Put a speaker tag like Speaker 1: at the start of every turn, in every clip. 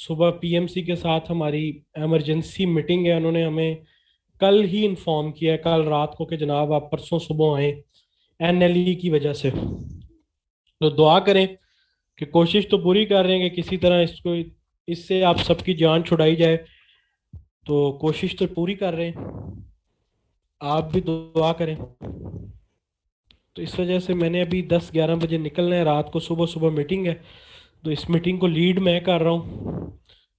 Speaker 1: सुबह पीएमसी के साथ हमारी इमरजेंसी मीटिंग है। उन्होंने हमें कल ही इन्फॉर्म किया है, कल रात को, कि जनाब आप परसों सुबह आए एनएलई की वजह से। तो दुआ करें, कि कोशिश तो पूरी कर रहे हैं कि किसी तरह इसको, इससे आप सबकी जान छुड़ाई जाए। तो कोशिश तो पूरी कर रहे हैं, आप भी दुआ करें। तो इस वजह से मैंने अभी 10-11 बजे निकलना है, रात को सुबह सुबह मीटिंग है। तो इस मीटिंग को लीड मैं कर रहा हूँ,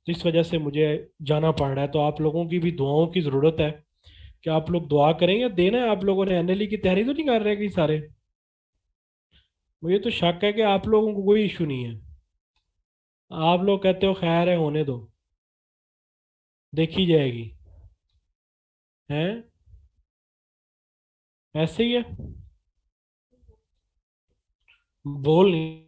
Speaker 1: तो इस वजह से मुझे जाना पड़ रहा है। तो आप लोगों की भी दुआओं की ज़रूरत है, कि आप लोग दुआ करें। या देना है आप लोगों ने, एनएलई की तैयारी तो नहीं कर रहे कहीं सारे? मुझे तो शक है कि आप लोगों को कोई इशू नहीं है। आप लोग कहते हो खैर है, होने दो, देखी जाएगी। हैं? ऐसे ही है, बोल नहीं।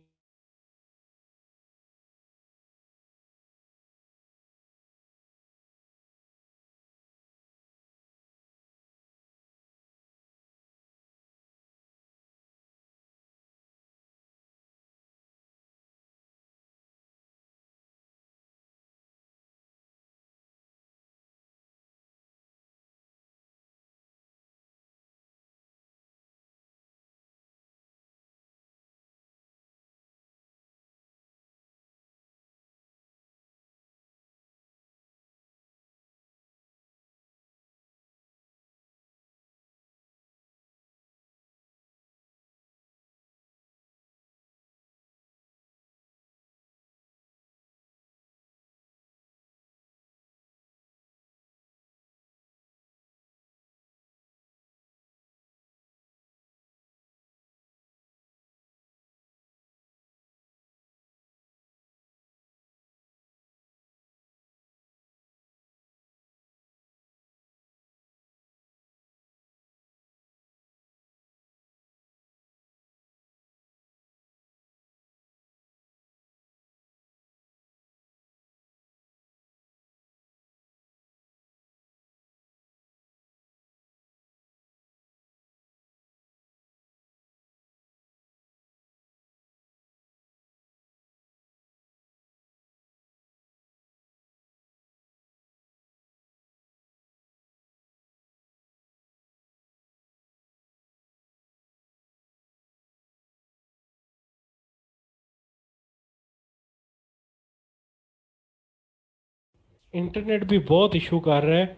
Speaker 1: इंटरनेट भी बहुत इशू कर रहा है,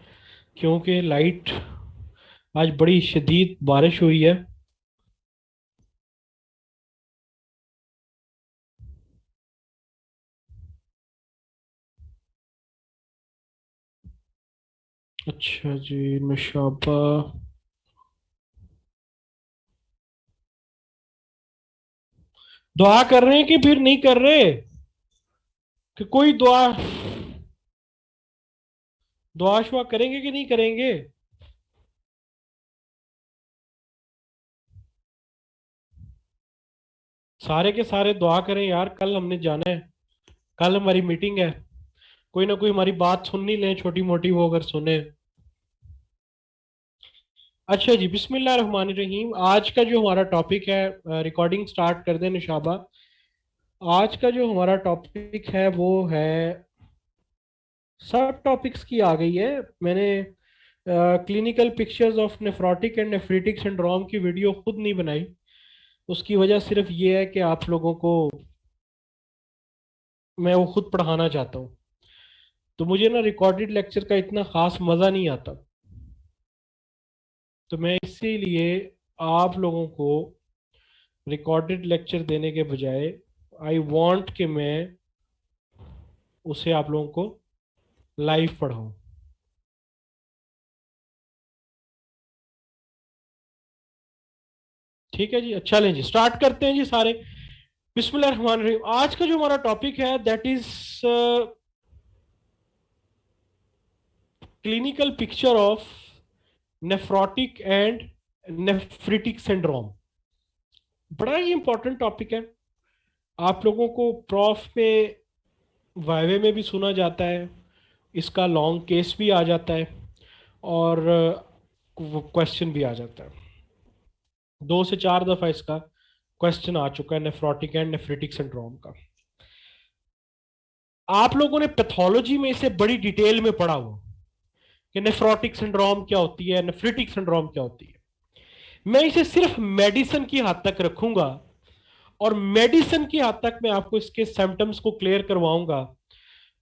Speaker 1: क्योंकि लाइट, आज बड़ी शदीद बारिश हुई है। अच्छा जी, नशाबा। दुआ कर रहे हैं कि फिर नहीं कर रहे? कि कोई दुआ, दुआ शुआ करेंगे कि नहीं करेंगे? सारे के सारे दुआ करें यार, कल हमने जाना है, कल हमारी मीटिंग है। कोई ना कोई हमारी बात सुन नहीं ले, छोटी मोटी, वो अगर सुने। अच्छा जी, बिस्मिल्लाह रहमान रहीम। आज का जो हमारा टॉपिक है, रिकॉर्डिंग स्टार्ट कर दें निशाबा। आज का जो हमारा टॉपिक है वो है, सब टॉपिक्स की आ गई है। मैंने clinical pictures of nephrotic and nephritic syndrome की वीडियो खुद नहीं बनाई। उसकी वजह सिर्फ ये है कि आप लोगों को मैं वो खुद पढ़ाना चाहता हूँ। तो मुझे ना रिकॉर्डेड लेक्चर का इतना खास मज़ा नहीं आता। तो मैं इसीलिए आप लोगों को रिकॉर्डेड लेक्चर देने के बजाय, आई वांट कि मैं उसे आप लोगों को लाइव पढ़ाऊँ। ठीक है जी, अच्छा लें जी, स्टार्ट करते हैं जी सारे। बिस्मिल्लाह रहमान रहीम। आज का जो हमारा टॉपिक है that is clinical picture of nephrotic and nephritic syndrome. बड़ा ही इंपॉर्टेंट टॉपिक है। आप लोगों को प्रॉफ में, वाइवे में भी सुना जाता है, इसका लॉन्ग केस भी आ जाता है, और क्वेश्चन भी आ जाता है। 2 से 4 दफा इसका क्वेश्चन आ चुका है, नेफ्रोटिक एंड नेफ्रिटिक सिंड्रोम का। आप लोगों ने पैथोलॉजी में इसे बड़ी डिटेल में पढ़ा हुआ कि नेफ्रोटिक सिंड्रोम क्या होती है, नेफ्रिटिक सिंड्रोम क्या होती है। मैं इसे सिर्फ मेडिसिन की हद तक रखूंगा और मेडिसिन की हद तक मैं आपको इसके सिम्टम्स को क्लियर करवाऊंगा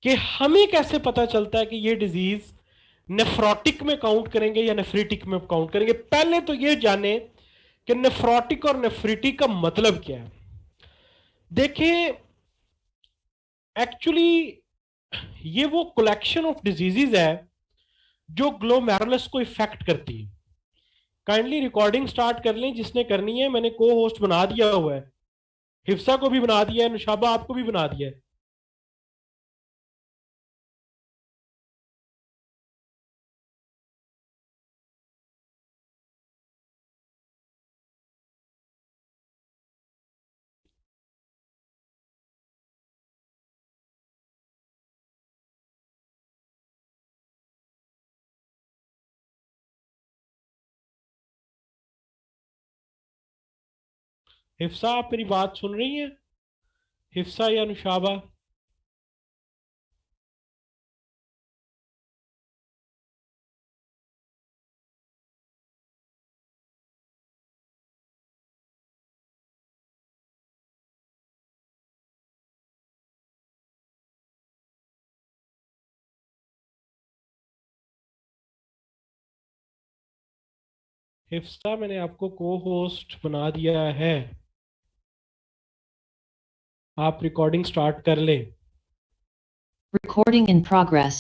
Speaker 1: कि हमें कैसे पता चलता है कि ये डिजीज नेफ्रोटिक में काउंट करेंगे या नेफ्रिटिक में काउंट करेंगे। पहले तो ये जाने कि नेफ्रोटिक और नेफ्रिटिक का मतलब क्या है। देखिए, एक्चुअली ये वो कलेक्शन ऑफ डिजीजेज है जो ग्लोमेरुलस को इफेक्ट करती है। काइंडली रिकॉर्डिंग स्टार्ट कर लें जिसने करनी है, मैंने को होस्ट बना दिया हुआ है, हिफ्सा को भी बना दिया है, नुशाबा आपको भी बना दिया है। हिफ्सा, आप मेरी बात सुन रही हैं? हिफ्सा या नुशाबा? हिफ्सा, मैंने आपको को होस्ट बना दिया है, आप रिकॉर्डिंग स्टार्ट कर लें।
Speaker 2: Recording in progress.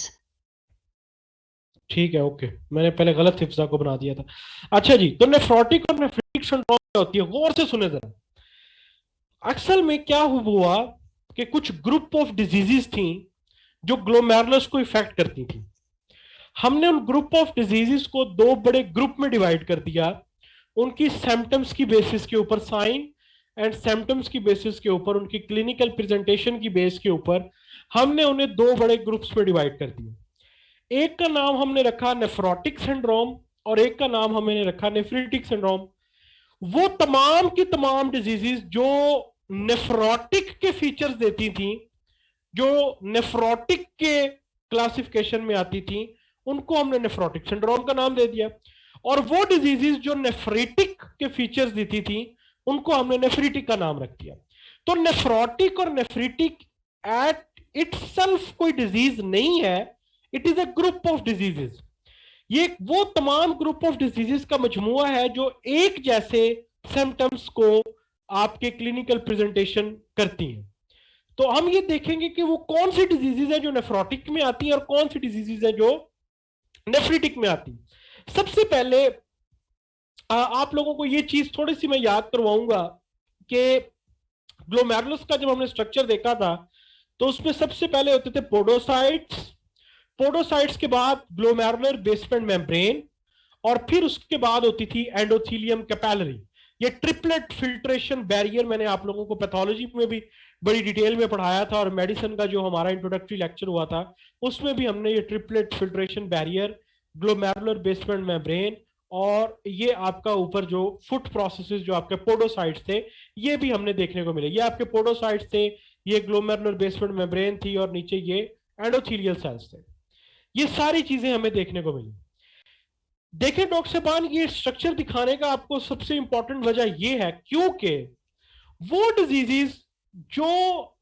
Speaker 1: ठीक है, ओके, मैंने पहले गलत हिफ्सा को बना दिया था। अच्छा जी, तो नेफ्रोटिक और नेफ्रिटिक सिंड्रोम क्या होती है, गौर से सुने जरा। अक्सर में क्या हुआ कि कुछ ग्रुप ऑफ डिजीजेस थी जो ग्लोमेरुलस को इफेक्ट करती थी। हमने उन ग्रुप ऑफ डिजीजेस को दो बड़े ग्रुप में डिवाइड कर दिया, उनकी सिम्टम्स की बेसिस के ऊपर, साइन एंड सिम्टम्स की बेसिस के ऊपर, उनकी क्लिनिकल प्रेजेंटेशन की बेस के ऊपर हमने उन्हें दो बड़े ग्रुप्स में डिवाइड कर दिया। एक का नाम हमने रखा नेफ्रोटिक सिंड्रोम और एक का नाम हमने रखा नेफ्रिटिक सिंड्रोम। वो तमाम की तमाम डिजीजेस जो नेफ्रोटिक के फीचर्स देती थी, जो नेफ्रोटिक के क्लासिफिकेशन में आती थी, उनको हमने नेफ्रोटिक सिंड्रोम का नाम दे दिया। और वो डिजीजेस जो नेफ्रिटिक के फीचर्स देती थी, उनको हमने नेफ्रिटिक का नाम रख दिया। तो नेफ्रोटिक और नेफ्रिटिक एट इटसेल्फ कोई डिजीज नहीं है, it is a group of diseases. ये वो तमाम ग्रुप ऑफ डिजीजेस का मजमुआ है जो एक जैसे सिम्टम्स को आपके क्लिनिकल प्रेजेंटेशन करती हैं। तो हम ये देखेंगे कि वो कौन सी डिजीजेज है जो नेफ्रोटिक में आती है और कौन सी डिजीजेज है जो नेफ्रिटिक में आती है। सबसे पहले आप लोगों को ये चीज थोड़ी सी मैं याद करवाऊंगा कि ग्लोमेरुलस का जब हमने स्ट्रक्चर देखा था तो उसमें सबसे पहले होते थे पोडोसाइट्स, पोडोसाइट्स के बाद ग्लोमेरुलर बेसमेंट मेम्ब्रेन, और फिर उसके बाद होती थी एंडोथीलियम कैपिलरी। ये ट्रिपलेट फिल्ट्रेशन बैरियर मैंने आप लोगों को पैथोलॉजी में भी बड़ी डिटेल में पढ़ाया था, और मेडिसिन का जो हमारा इंट्रोडक्टरी लेक्चर हुआ था उसमें भी हमने ये triplet filtration barrier, glomerular basement membrane, और ये आपका ऊपर जो फुट प्रोसेसेस जो आपके पोडोसाइट्स थे, ये भी हमने देखने को मिले। ये आपके पोडोसाइट्स थे, ये ग्लोमेरुलर बेसमेंट मेम्ब्रेन थी, और नीचे ये एंडोथीलियल सेल्स थे। ये सारी चीजें हमें देखने को मिली। देखिए डॉक्टर साहबान, ये स्ट्रक्चर दिखाने का आपको सबसे इंपॉर्टेंट वजह यह है क्योंकि वो डिजीजेस जो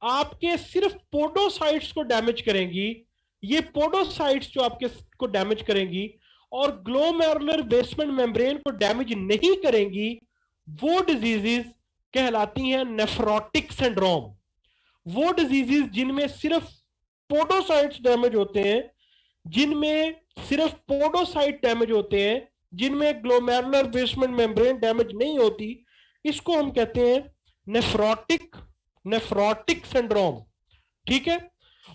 Speaker 1: आपके सिर्फ पोडोसाइट्स को डैमेज करेंगी, ये पोडोसाइट्स जो आपके को डैमेज करेंगी और ग्लोमेरुलर बेसमेंट मेम्ब्रेन को डैमेज नहीं करेंगी, वो डिजीजेस कहलाती हैं नेफ्रोटिक सिंड्रोम। वो डिजीजेस जिनमें सिर्फ पोडोसाइट्स डैमेज होते हैं, जिनमें सिर्फ पोडोसाइट डैमेज होते हैं, जिनमें ग्लोमेरुलर बेसमेंट मेम्ब्रेन डैमेज नहीं होती, इसको हम कहते हैं नेफ्रोटिक नेफ्रोटिक सिंड्रोम। ठीक है।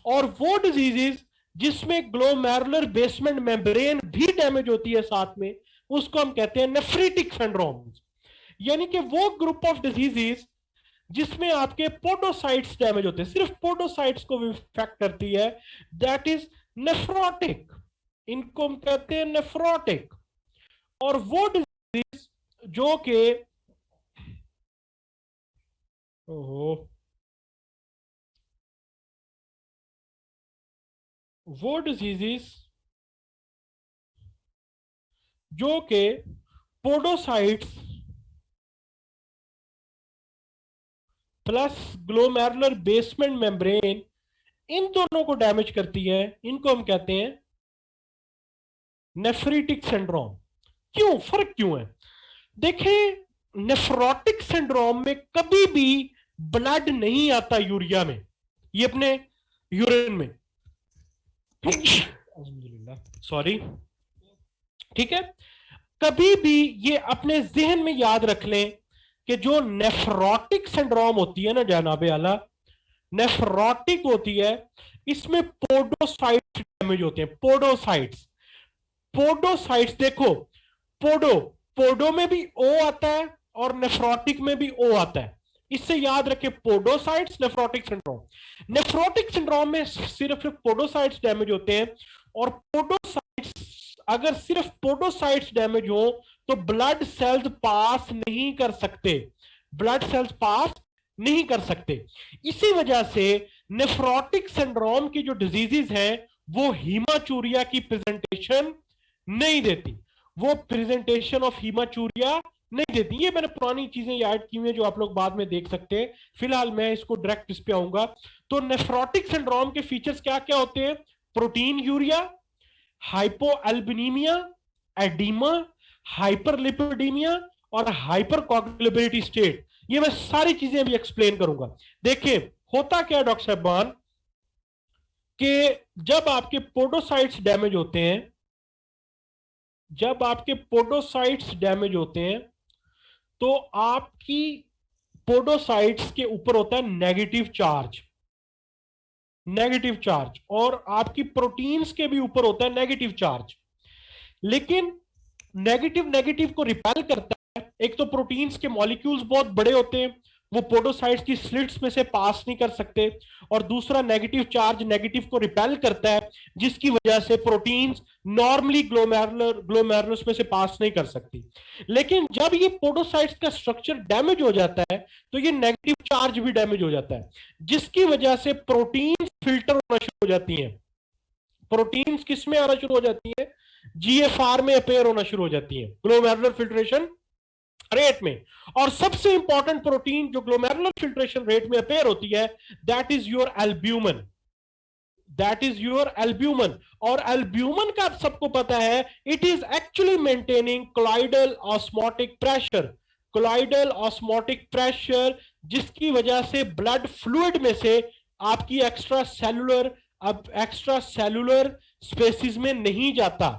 Speaker 1: और वो डिजीजेस जिसमें ग्लोमेरुलर बेसमेंट मेम्ब्रेन भी डैमेज होती है साथ में, उसको हम कहते हैं नेफ्रिटिक सिंड्रोम। यानी कि वो ग्रुप ऑफ डिजीजेस जिसमें आपके पोडोसाइट्स डैमेज होते हैं, सिर्फ पोडोसाइट्स को इफेक्ट करती है, दैट इज नेफ्रोटिक। इनको हम कहते हैं नेफ्रोटिक। और वो डिजीज जो कि ओहो वो डिजीजेस जो कि podocytes plus glomerular basement membrane, इन दोनों को डैमेज करती है, इनको हम कहते हैं नेफ्रीटिक सिंड्रोम। क्यों, फर्क क्यों है? देखें, नेफ्रोटिक सिंड्रोम में कभी भी ब्लड नहीं आता यूरिया में, ये अपने यूरिन में, सॉरी, ठीक है। कभी भी ये अपने जहन में याद रख लें कि जो नेफ्रोटिक सिंड्रोम होती है ना जनाबे आला, नेफ्रोटिक होती है, इसमें पोडोसाइट्स डैमेज होते हैं। पोडोसाइट्स, पोडोसाइट्स देखो, पोडो, पोडो में भी ओ आता है और नेफ्रोटिक में भी ओ आता है, इससे याद रखें podocytes nephrotic syndrome. Nephrotic syndrome में सिर्फ पोडोसाइट्स डैमेज होते हैं, और पोडोसाइट्स, अगर सिर्फ पोडोसाइट्स डैमेज हो तो ब्लड सेल्स पास नहीं कर सकते, ब्लड सेल्स पास नहीं कर सकते। इसी वजह से नेफ्रोटिक सिंड्रोम की जो डिजीजेस हैं वो हीमाचूरिया की प्रेजेंटेशन नहीं देती, वो प्रेजेंटेशन ऑफ हीमाचूरिया नहीं देती। ये मैंने पुरानी चीजें याद की हुई है जो आप लोग बाद में देख सकते हैं, फिलहाल मैं इसको डायरेक्ट इस पे आऊंगा। तो नेफ्रोटिक सिंड्रोम के फीचर्स क्या क्या होते हैं? प्रोटीन यूरिया, हाइपोएल्बिनीमिया, एडीमा, हाइपरलिपिडीमिया और हाइपरकोगुलेबिलिटी स्टेट। ये मैं सारी चीजें अभी एक्सप्लेन करूंगा। देखिए होता क्या है डॉक्टर साहबान, कि जब आपके पोडोसाइट्स डैमेज होते हैं, जब आपके पोडोसाइट्स डैमेज होते हैं तो आपकी पोडोसाइट्स के ऊपर होता है नेगेटिव चार्ज, नेगेटिव चार्ज, और आपकी प्रोटीन्स के भी ऊपर होता है नेगेटिव चार्ज। लेकिन नेगेटिव नेगेटिव को रिपेल करता है। एक तो प्रोटीन्स के मॉलिक्यूल्स बहुत बड़े होते हैं, वो पोडोसाइट्स की स्लिट्स में से पास नहीं कर सकते, और दूसरा नेगेटिव चार्ज नेगेटिव को रिपेल करता है, जिसकी वजह से प्रोटीन्स नॉर्मली ग्लोमेरुलस में से पास नहीं कर सकती। लेकिन जब ये पोडोसाइट्स का स्ट्रक्चर डैमेज हो जाता है तो ये नेगेटिव चार्ज भी डैमेज हो जाता है, जिसकी वजह से प्रोटीन फिल्टर होना शुरू हो जाती है। प्रोटीन्स किस में आना शुरू हो जाती है? जीएफआर में अपेयर होना शुरू हो जाती है, ग्लोमेरुलर फिल्ट्रेशन रेट में। और सबसे इंपॉर्टेंट प्रोटीन जो ग्लोमेरुलर फिल्ट्रेशन रेट में अपेयर होती है, that is your albumin, that is your albumin. और एल्ब्यूमिन का आप सबको पता है, it is actually maintaining colloidal osmotic pressure, colloidal osmotic pressure, जिसकी वजह से ब्लड फ्लूइड में से आपकी एक्स्ट्रा सेलुलर, अब एक्स्ट्रा सेलुलर स्पेसिस में नहीं जाता,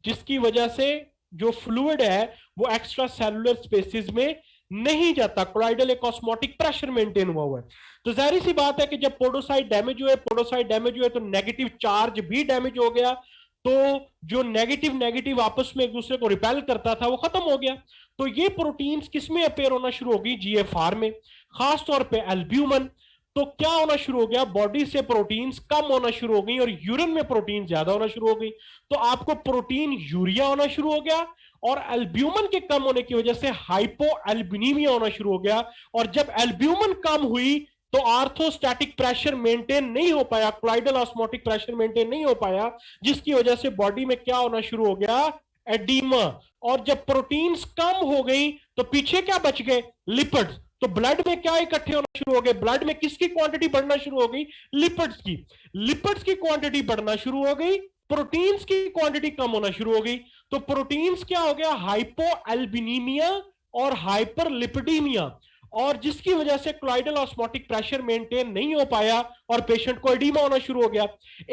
Speaker 1: जिसकी वजह से जो फ्लूइड है वो एक्स्ट्रा सेलुलर स्पेसिस में नहीं जाता, कोलॉइडल एक ऑस्मोटिक प्रेशर मेंटेन हुआ है। तो जाहिर सी बात है कि जब पोडोसाइट डैमेज हुए, पोडोसाइट डैमेज हुए तो नेगेटिव चार्ज भी डैमेज हो गया, तो जो नेगेटिव नेगेटिव आपस में एक दूसरे को रिपेल करता था वो खत्म हो गया। तो ये प्रोटीन्स किसमें अपेयर होना शुरू हो गई? जीएफआर में, खासतौर पे एल्ब्यूमिन। तो क्या होना शुरू हो गया? बॉडी से प्रोटीन्स कम होना शुरू हो गई और यूरिन में प्रोटीन ज्यादा होना शुरू हो गई। तो आपको प्रोटीन यूरिया होना शुरू हो गया, और एल्ब्यूमिन के कम होने की वजह से हाइपोएल्बिनीमिया होना शुरू हो गया। और जब एल्ब्यूमिन कम हुई तो आर्थोस्टैटिक प्रेशर मेंटेन नहीं हो पाया, कोलॉइडल ऑस्मोटिक प्रेशर मेंटेन नहीं हो पाया, जिसकी वजह से बॉडी में क्या होना शुरू हो गया? एडीमा। और जब प्रोटीन्स कम हो गई तो पीछे क्या बच गए? लिपिड्स। तो ब्लड में क्या इकट्ठे होना शुरू हो गए? ब्लड में किसकी क्वांटिटी बढ़ना शुरू हो गई? लिपिड्स की। लिपिड्स की क्वांटिटी बढ़ना शुरू हो गई, प्रोटीन्स की क्वांटिटी कम होना शुरू हो गई। तो प्रोटीन्स क्या हो गया? हाइपोएल्बिनीमिया और हाइपरलिपिडीमिया, और जिसकी वजह से कोलॉइडल ऑस्मोटिक प्रेशर मेंटेन नहीं हो पाया और पेशेंट को एडीमा होना शुरू हो गया।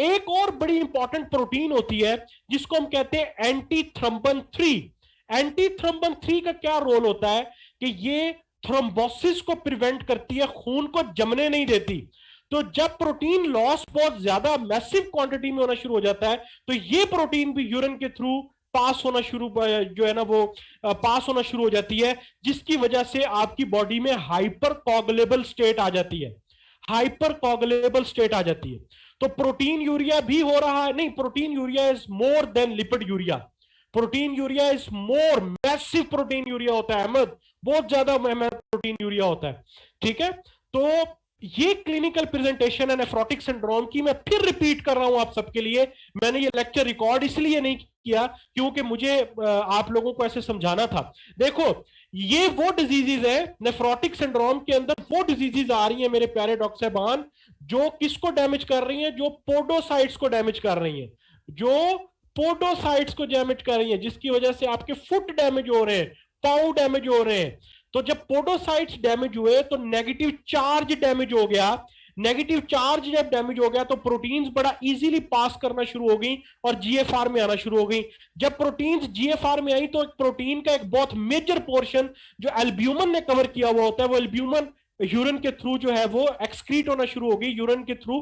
Speaker 1: एक और बड़ी इंपॉर्टेंट प्रोटीन होती है जिसको हम कहते हैं एंटी थ्रोम्बन 3। एंटी थ्रोम्बन 3 का क्या रोल होता है? कि ये थ्रोम्बोसिस को प्रिवेंट करती है, खून को जमने नहीं देती। तो जब प्रोटीन लॉस बहुत ज्यादा मैसिव क्वांटिटी में होना शुरू हो जाता है तो ये प्रोटीन भी यूरिन के थ्रू पास होना शुरू, जो है ना वो पास होना शुरू हो जाती है, जिसकी वजह से आपकी बॉडी में हाइपर कोगुलेबल स्टेट आ जाती है, हाइपर कोगुलेबल स्टेट आ जाती है। तो प्रोटीन यूरिया भी हो रहा है, नहीं, protein urea is more than lipid urea, protein urea is more, massive protein urea होता है अहमद, बहुत ज्यादा प्रोटीन यूरिया होता है, ठीक है। तो ये क्लिनिकल प्रेजेंटेशन है नेफ्रोटिक सिंड्रोम की। मैं फिर रिपीट कर रहा हूं आप सबके लिए, मैंने ये लेक्चर रिकॉर्ड इसलिए नहीं किया क्योंकि मुझे आप लोगों को ऐसे समझाना था। देखो, ये वो डिजीजेज है नेफ्रोटिक सिंड्रोम के अंदर, वो डिजीजेज आ रही हैं मेरे प्यारे डॉक्टर साहबान, जो किसको डैमेज कर रही हैं, जो पोडोसाइट्स को डैमेज कर रही हैं, जो पोडोसाइट्स को डैमेज कर रही हैं, जिसकी वजह से आपके फुट डैमेज हो रहे हैं, पाउ डैमेज हो रहे हैं। तो जब पोडोसाइट्स डैमेज हुए तो नेगेटिव चार्ज डैमेज हो गया। नेगेटिव चार्ज जब डैमेज हो गया तो प्रोटीन्स बड़ा इजीली पास करना शुरू हो गई और जीएफआर में आना शुरू हो गई। जब प्रोटीन्स जीएफआर में आई तो एक प्रोटीन का एक बहुत मेजर पोर्शन जो एल्ब्यूमिन ने कवर किया हुआ होता है, वो एल्ब्यूमिन यूरिन के थ्रू जो है वो एक्सक्रीट होना शुरू हो गई, यूरिन के थ्रू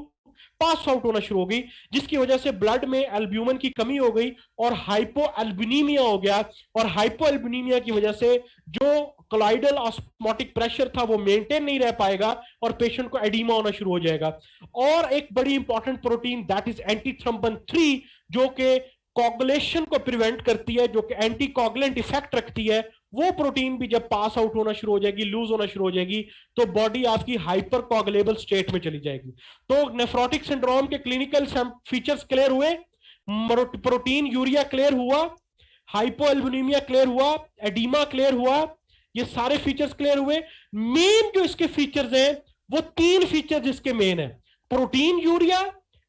Speaker 1: पास आउट होना शुरू हो गई, जिसकी वजह से ब्लड में एल्ब्यूमिन की कमी हो गई और हाइपोएल्बुमिनिया हो गया। और हाइपोएल्बुमिनिया की वजह से जो कोलाइडल ऑस्मोटिक प्रेशर था वो मेंटेन नहीं रह पाएगा और पेशेंट को एडीमा होना शुरू हो जाएगा। और एक बड़ी इंपॉर्टेंट प्रोटीन दैट इज एंटीथ्रम्बन 3, जो कि कोगुलेशन को प्रिवेंट करती है, जो कि एंटी कोगुलेंट इफेक्ट रखती है, वो प्रोटीन भी जब पास आउट होना शुरू हो जाएगी, लूज होना शुरू हो जाएगी, तो बॉडी आपकी हाइपर कोगुलेबल स्टेट में चली जाएगी। तो नेफ्रोटिक सिंड्रोम के क्लिनिकल फीचर्स क्लियर हुए, प्रोटीन यूरिया क्लियर हुआ, हाइपोएल्बुमिनिया क्लियर हुआ, एडीमा क्लियर हुआ, ये सारे फीचर्स क्लियर हुए। मेन जो इसके फीचर्स हैं वो 3 फीचर्स इसके मेन है, प्रोटीन यूरिया,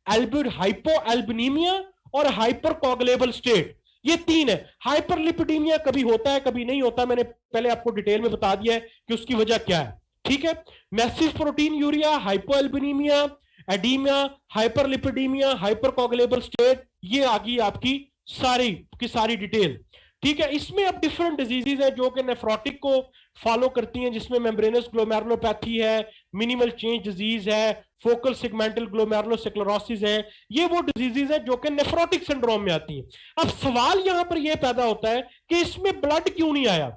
Speaker 1: हाइपोएल्बुमिनिया और हाइपर कोगुलेबल स्टेट, ये 3 है। हाइपरलिपिडीमिया कभी होता है कभी नहीं होता, मैंने पहले आपको डिटेल में बता दिया है कि उसकी वजह क्या है, ठीक है। Massive proteinuria, hypoalbuminaemia, oedema, hyperlipidaemia, hypercoagulable state, ये आ गई आपकी सारी की सारी डिटेल, ठीक है। इसमें अब डिफरेंट डिजीजेज है जो कि नेफ्रोटिक को फॉलो करती हैं, जिसमें मेम्ब्रेनस ग्लोमेरुलोपैथी है, मिनिमल चेंज डिजीज है, फोकल सेगमेंटल ग्लोमेरुलोस्क्लेरोसिस है, ये वो डिजीजेज है जो कि नेफ्रोटिक सिंड्रोम में आती हैं। अब सवाल यहां पर यह पैदा होता है कि इसमें ब्लड क्यों नहीं आया,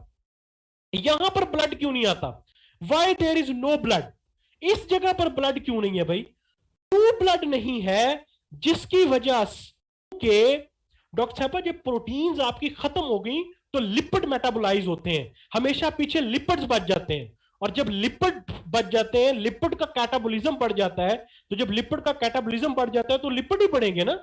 Speaker 1: यहां पर ब्लड क्यों नहीं आता, why there is no blood, इस जगह पर ब्लड क्यों नहीं है भाई, क्यों ब्लड नहीं है, जिसकी वजह के डॉक्टर साहब जब प्रोटीन्स आपकी खत्म हो गई तो लिपिड मेटाबोलाइज होते हैं, हमेशा पीछे लिपिड्स बच जाते हैं, और जब लिपिड बच जाते हैं, लिपिड का कैटाबोलिज्म बढ़ जाता है, तो जब लिपिड का कैटाबोलिज्म बढ़ जाता है तो लिपिड ही बढ़ेंगे ना,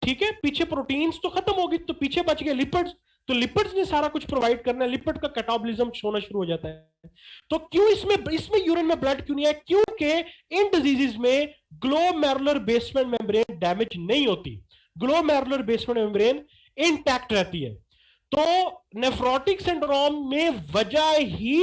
Speaker 1: ठीक है। पीछे प्रोटीन्स तो खत्म हो गई तो पीछे बच गए लिपिड्स, तो लिपिड्स ने सारा कुछ प्रोवाइड करना है, लिपिड का कैटाबोलिज्म होना शुरू हो जाता है। तो क्यों इसमें यूरिन में ब्लड क्यों नहीं है, क्योंकि इन डिजीजेस में ग्लोमेरुलर बेसमेंट मेम्ब्रेन डैमेज नहीं होती, ग्लोमेरुलर बेसमेंट मेम्ब्रेन इंटैक्ट रहती है। तो नेफ्रोटिक सिंड्रोम में वजह ही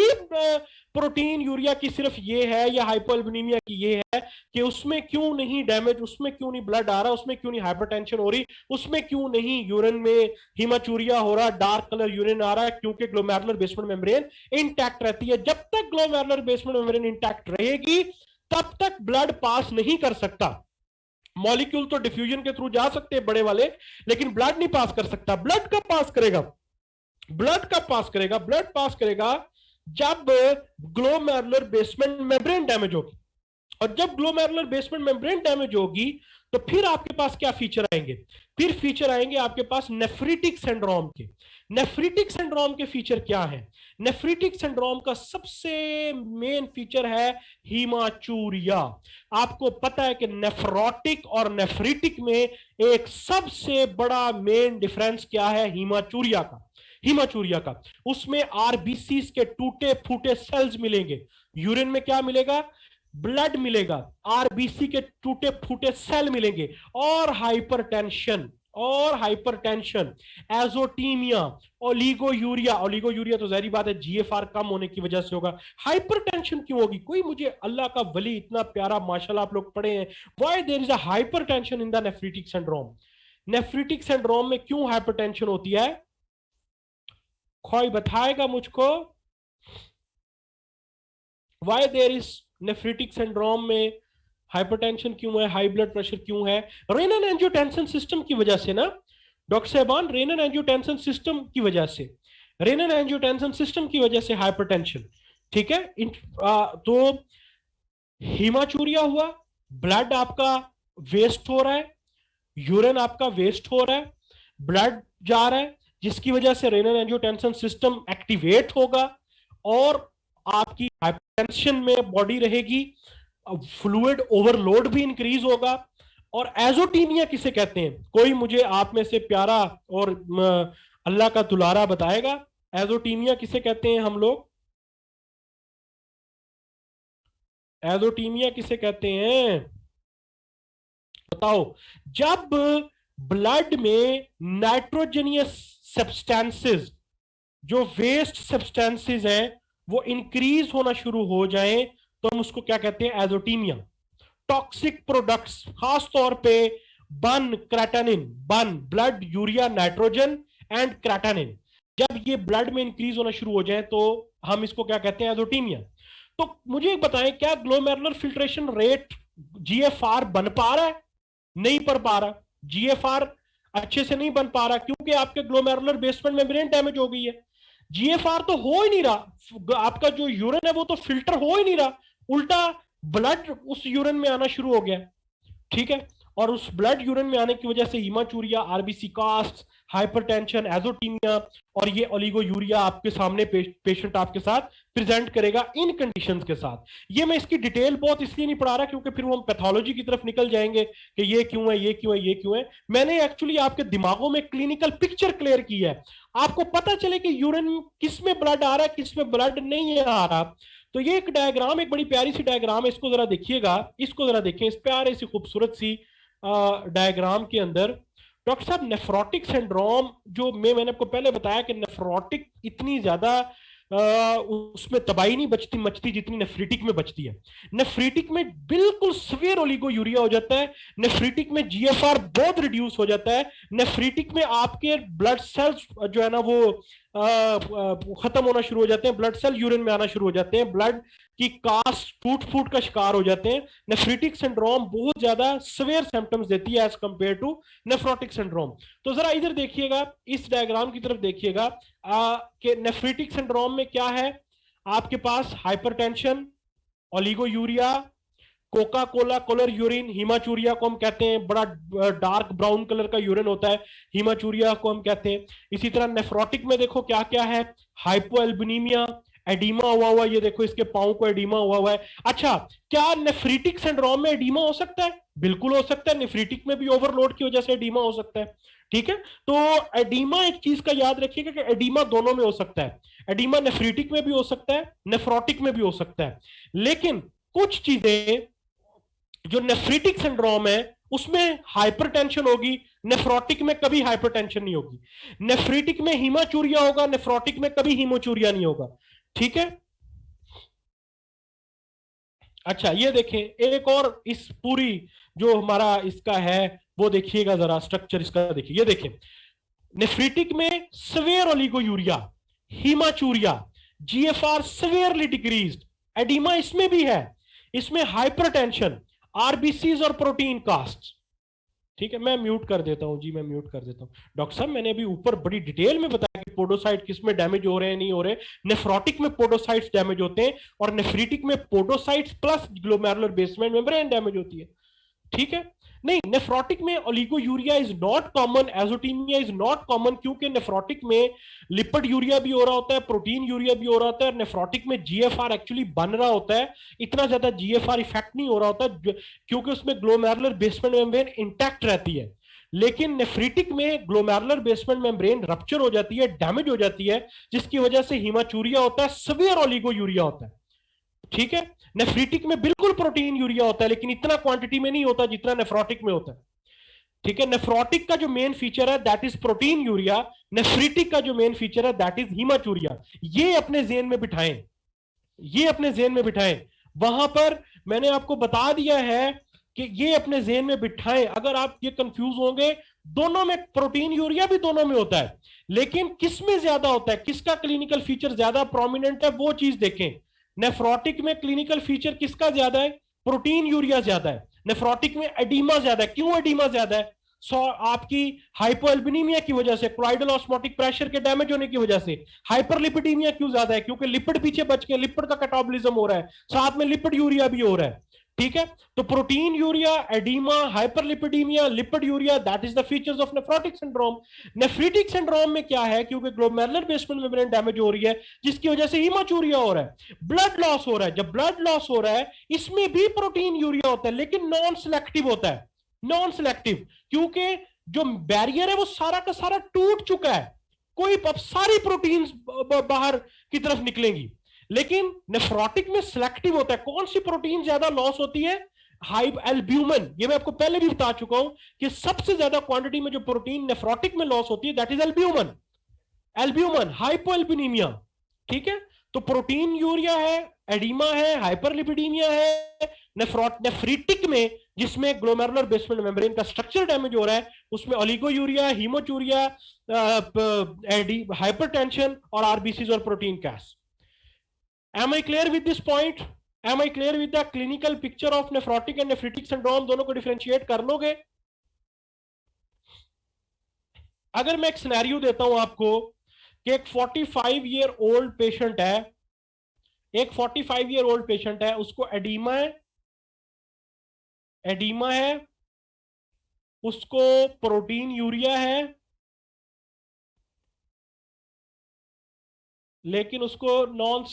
Speaker 1: प्रोटीन यूरिया की सिर्फ ये है या हाइपोएल्बुमिनिया की ये है कि उसमें क्यों नहीं डैमेज, उसमें क्यों नहीं ब्लड आ रहा, उसमें क्यों नहीं हाइपरटेंशन हो रही, उसमें क्यों नहीं यूरिन में हीमाचूरिया हो रहा, डार्क कलर यूरिन आ रहा है, क्योंकि ग्लोमेरुलर बेसमेंट मेम्ब्रेन इंटैक्ट रहती है। जब तक ग्लोमेरुलर बेसमेंट मेम्ब्रेन इंटैक्ट रहेगी तब तक ब्लड पास नहीं कर सकता। मॉलिक्यूल तो डिफ्यूजन के थ्रू जा सकते हैं बड़े वाले, लेकिन ब्लड नहीं पास कर सकता। ब्लड कब पास करेगा, ब्लड कब पास करेगा, ब्लड पास करेगा जब ग्लोमेरुलर बेसमेंट मेम्ब्रेन डैमेज होगी, और जब ग्लोमेरुलर बेसमेंट मेम्ब्रेन डैमेज होगी तो फिर आपके पास क्या फीचर आएंगे, फिर फीचर आएंगे आपके पास नेफ्रिटिक सिंड्रोम के। नेफ्रिटिक सिंड्रोम के फीचर क्या है, नेफ्रिटिक सिंड्रोम का सबसे मेन फीचर है हीमाचूरिया। आपको पता है कि नेफ्रोटिक और नेफ्रिटिक में एक सबसे बड़ा मेन डिफरेंस क्या है, हीमाचूरिया का, हीमाचूरिया का उसमें आरबीसी के टूटे फूटे सेल्स मिलेंगे, यूरिन में क्या मिलेगा, ब्लड मिलेगा, आरबीसी के टूटे फूटे सेल मिलेंगे, और हाइपरटेंशन, और हाइपरटेंशन, एजोटीमिया, ओलिगोयूरिया, ओलिगोयूरिया तो जहरी बात है जीएफआर कम होने की वजह से होगा। हाइपरटेंशन क्यों होगी, कोई मुझे अल्लाह का वली इतना प्यारा माशाल्लाह आप लोग पढ़े हैं, why there is a hypertension in the nephritic syndrome, nephritic syndrome में क्यों हाइपरटेंशन होती है, कोई बताएगा मुझको, why there is nephritic syndrome में हाइपरटेंशन क्यों है, हाई ब्लड प्रेशर क्यों है, रेनल एंजियोटेंसिन सिस्टम की वजह से ना डॉक्टर साहबान, रेनल एंजियोटेंसिन सिस्टम की वजह से, रेनल एंजियोटेंसिन सिस्टम की वजह से हाइपरटेंशन, ठीक है। तो हीमाचूरिया हुआ, ब्लड आपका वेस्ट हो रहा है, यूरिन आपका वेस्ट हो रहा है, ब्लड जा रहा है, जिसकी वजह से रेनल एंजियोटेंसिन सिस्टम एक्टिवेट होगा और आपकी हाइपरटेंशन में बॉडी रहेगी, फ्लूइड ओवरलोड भी इंक्रीज होगा। और एजोटीमिया किसे कहते हैं, कोई मुझे आप में से प्यारा और अल्लाह का दुलारा बताएगा, एजोटीमिया किसे कहते हैं हम लोग, एजोटीमिया किसे कहते हैं बताओ। जब ब्लड में नाइट्रोजनियस सब्सटेंसेस, जो वेस्ट सब्सटेंसेस हैं, वो इंक्रीज होना शुरू हो जाए तो हम उसको क्या कहते हैं, एजोटीमिया। टॉक्सिक प्रोडक्ट्स, खास तौर पे बन क्रेटानिन, बन ब्लड यूरिया नाइट्रोजन एंड क्रेटानिन, जब ये ब्लड में इंक्रीज होना शुरू हो जाए तो हम इसको क्या कहते हैं, एजोटीमिया। तो मुझे बताएं, क्या ग्लोमेरुलर फिल्ट्रेशन रेट जीएफआर बन पा रहा है? नहीं बन पा रहा। जीएफआर अच्छे से नहीं बन पा रहा क्योंकि आपके ग्लोमेरुलर बेसमेंट मेम्ब्रेन डैमेज हो गई है। जीएफआर तो हो ही नहीं रहा, आपका जो यूरिन है वो तो फिल्टर हो ही नहीं रहा, उल्टा ब्लड उस यूरिन में आना शुरू हो गया। ठीक है, और उस ब्लड यूरिन में आने की वजह से हीमाचूरिया, आरबीसी कास्ट, हाइपरटेंशन, एजोटीमिया और ये ओलिगोयूरिया आपके सामने पेशेंट आपके साथ प्रेजेंट करेगा इन कंडीशंस के साथ। ये मैं इसकी डिटेल बहुत इसलिए नहीं पढ़ा रहा क्योंकि फिर वो हम पैथोलॉजी की तरफ निकल जाएंगे कि ये क्यों है, ये क्यों है, ये क्यों है। मैंने एक्चुअली आपके दिमागों में क्लिनिकल पिक्चर क्लियर की है, आपको पता चले कि यूरिन किस में ब्लड आ रहा है, किस में ब्लड नहीं आ रहा। तो ये एक डायग्राम, एक बड़ी प्यारी सी डायग्राम है, इसको जरा देखिएगा, इसको जरा देखें, इस प्यारे सी खूबसूरत सी डायग्राम के अंदर डॉक्टर साहब नेफ्रोटिक सिंड्रोम, जो मैंने आपको पहले बताया कि नेफ्रोटिक इतनी ज्यादा उसमें तबाही नहीं बचती मचती जितनी नेफ्रीटिक में बचती है। नेफ्रीटिक में बिल्कुल सवेयर ओलिगोयूरिया हो जाता है, नेफ्रीटिक में जीएफआर बहुत रिड्यूस हो जाता है, नेफ्रीटिक में आपके ब्लड सेल्स जो है ना वो खत्म होना शुरू हो जाते हैं, ब्लड सेल यूरिन में आना शुरू हो जाते हैं, ब्लड की कास्ट टूट फूट का शिकार हो जाते हैं। नेफ्रीटिक सिंड्रोम बहुत ज्यादा सवेयर सिम्टम्स देती है as compare to nephrotic syndrome. तो जरा इधर देखिएगा, इस डायग्राम की तरफ देखिएगा कि नेफ्रीटिक सिंड्रोम में क्या है, आपके पास hypertension, oliguria, coca cola colour urine, haematuria को हम कहते हैं, बड़ा डार्क ब्राउन कलर का यूरिन होता है, हीमाचूरिया को हम कहते हैं। इसी तरह नेफ्रोटिक में देखो क्या क्या है, हाइपोएल्बुमिया, एडीमा हुआ हुआ, ये देखो इसके पांव को एडीमा हुआ हुआ है। अच्छा, क्या नेफ्रीटिक सिंड्रोम में एडीमा हो सकता है? बिल्कुल हो सकता है, नेफ्रीटिक में भी ओवरलोड की वजह से एडीमा हो सकता है। ठीक है, तो एडीमा एक चीज का याद रखिएगा कि एडीमा दोनों में हो सकता है, एडीमा नेफ्रीटिक में भी हो सकता है, नेफ्रोटिक में भी हो सकता है। लेकिन कुछ चीजें जो नेफ्रीटिक सिंड्रोम है उसमें हाइपरटेंशन होगी, नेफ्रोटिक में कभी हाइपरटेंशन नहीं होगी। नेफ्रीटिक में हीमाचूरिया होगा, नेफ्रोटिक में कभी हीमोचूरिया नहीं होगा। ठीक है, अच्छा ये देखें एक और, इस पूरी जो हमारा इसका है वो देखिएगा जरा, स्ट्रक्चर इसका देखिए, ये देखें नेफ्रीटिक में severe oliguria, haematuria, GFR severely decreased, oedema इसमें भी है, इसमें हाइपरटेंशन, आरबीसीज और प्रोटीन कास्ट। ठीक है, मैं म्यूट कर देता हूं जी, मैं म्यूट कर देता हूं। डॉक्टर साहब मैंने अभी ऊपर बड़ी डिटेल में बताया कि पोडोसाइट किस में डैमेज हो रहे हैं, नहीं हो रहे। नेफ्रोटिक में पोडोसाइट्स डैमेज होते हैं और नेफ्रीटिक में podocytes plus glomerular basement membrane damage होती है। ठीक है, नहीं नेफ्रोटिक में oliguria is not common, azotaemia is not common, क्योंकि नेफ्रोटिक में लिपिड यूरिया भी हो रहा होता है, प्रोटीन यूरिया भी हो रहा होता है, नेफ्रोटिक में जीएफआर एक्चुअली बन रहा होता है, इतना ज्यादा जीएफआर इफेक्ट नहीं हो रहा होता क्योंकि उसमें ग्लोमेरुलर बेसमेंट मेम्ब्रेन इंटैक्ट रहती है। लेकिन नेफ्रीटिक में ग्लोमेरुलर बेसमेंट मेम्ब्रेन रप्चर हो जाती है, डैमेज हो जाती है, जिसकी वजह से हीमाचूरिया होता है, सवेयर ओलिगोयूरिया होता है। ठीक है, नेफ्रीटिक में बिल्कुल प्रोटीन यूरिया होता है लेकिन इतना क्वांटिटी में नहीं होता जितना नेफ्रोटिक में होता है। ठीक है, नेफ्रोटिक का जो मेन फीचर है दैट इज प्रोटीन यूरिया, नेफ्रीटिक का जो मेन फीचर है दैट इज हीमाचूरिया। ये अपने जेन में बिठाएं, ये अपने जेन में बिठाएं। वहां पर मैंने आपको बता दिया है कि ये अपने जेन में बिठाएं, अगर आप ये कंफ्यूज होंगे, दोनों में प्रोटीन यूरिया भी दोनों में होता है, लेकिन किस में ज्यादा होता है, किसका क्लिनिकल फीचर ज्यादा प्रोमिनेंट है, वो चीज देखें। नेफ्रोटिक में क्लिनिकल फीचर किसका ज्यादा है? प्रोटीन यूरिया ज्यादा है। नेफ्रोटिक में एडीमा ज्यादा है। क्यों एडीमा ज्यादा है? आपकी हाइपोएल्बुमिया की वजह से, क्लोइडल ऑस्मोटिक प्रेशर के डैमेज होने की वजह से। हाइपरलिपिडीमिया क्यों ज्यादा है? क्योंकि लिपिड पीछे बच के लिपिड का कैटाबॉलिज्म हो रहा है, साथ में लिपिड यूरिया भी हो रहा है। ठीक है, तो proteinuria, oedema, hyperlipidaemia, lipiduria, that is the features of nephrotic syndrome. Nephritic syndrome में क्या है, क्योंकि ग्लोमेरुलर बेसमेंट मेम्ब्रेन डैमेज हो रही है जिसकी वजह से हीमाचूरिया हो रहा है, ब्लड लॉस हो रहा है। जब ब्लड लॉस हो रहा है इसमें भी प्रोटीन यूरिया होता है, लेकिन नॉन सिलेक्टिव होता है, नॉन सिलेक्टिव, क्योंकि जो बैरियर है वो सारा का सारा टूट चुका है, कोई अब सारी प्रोटीन्स बाहर की तरफ निकलेंगी। लेकिन नेफ्रोटिक में सिलेक्टिव होता है। कौन सी प्रोटीन ज्यादा लॉस होती है? High albumin. ये मैं आपको पहले भी बता चुका हूं कि सबसे ज्यादा क्वांटिटी में जो प्रोटीन नेफ्रोटिक में लॉस होती है that is albumin. Albumin, hypoalbuminaemia. ठीक है, तो प्रोटीन यूरिया है, एडिमा है, हाइपरलिपिडीमिया है। नेफ्रीटिक में जिसमें ग्लोमेरुलर बेसमेंट मेम्ब्रेन का स्ट्रक्चर डैमेज हो रहा है उसमें ओलिगोयूरिया, हीमोचूरिया, हाइपरटेंशन और आरबीसीज और protein casts. Am I clear with this point? Am I clear with the clinical picture of nephrotic and nephritic syndrome? दोनों को डिफरेंशिएट कर लोगे? अगर मैं एक सिनेरियो देता हूं आपको कि एक 45 ईयर ओल्ड पेशेंट है, एक 45 ईयर ओल्ड पेशेंट है, उसको एडीमा है, एडीमा है, उसको प्रोटीन यूरिया है, लेकिन उसको नॉन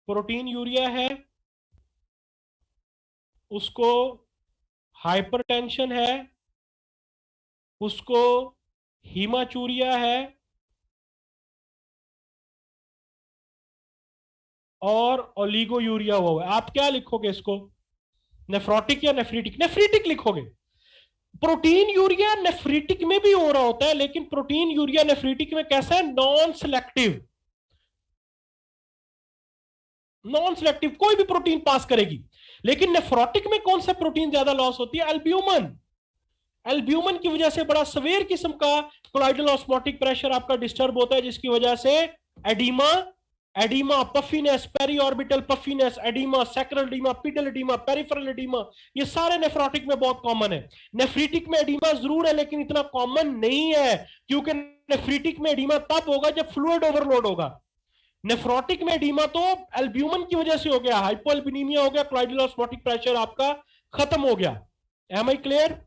Speaker 1: प्रोटीन यूरिया है, उसको हाइपरटेंशन है, उसको हीमाचूरिया है और ओलिगोयूरिया हुआ है। आप क्या लिखोगे इसको, नेफ्रोटिक या नेफ्रीटिक? नेफ्रीटिक लिखोगे। प्रोटीन यूरिया नेफ्रीटिक में भी हो रहा होता है, लेकिन प्रोटीन यूरिया नेफ्रीटिक में कैसा है? नॉन सिलेक्टिव, नॉन सिलेक्टिव, कोई भी प्रोटीन पास करेगी। लेकिन नेफ्रोटिक में कौन सा प्रोटीन ज्यादा लॉस होती है? एल्ब्यूमिन। एल्ब्यूमिन की वजह से बड़ा सवेयर किस्म का कोलाइडल ऑस्मोटिक प्रेशर आपका डिस्टर्ब होता है, जिसकी वजह से oedema, oedema, puffiness, periorbital puffiness, oedema, sacral oedema, pedal oedema, peripheral oedema, ये सारे नेफ्रोटिक में बहुत कॉमन है। नेफ्रीटिक में एडीमा जरूर है लेकिन इतना कॉमन नहीं है, क्योंकि नेफ्रीटिक में एडीमा तब होगा जब फ्लूइड ओवरलोड होगा। नेफ्रोटिक में एडीमा तो एल्ब्यूमिन की वजह से हो गया, हाइपोएल्ब्यूमिया हो गया, कोलाइडल ऑस्मोटिक प्रेशर आपका खत्म हो गया। Am I clear?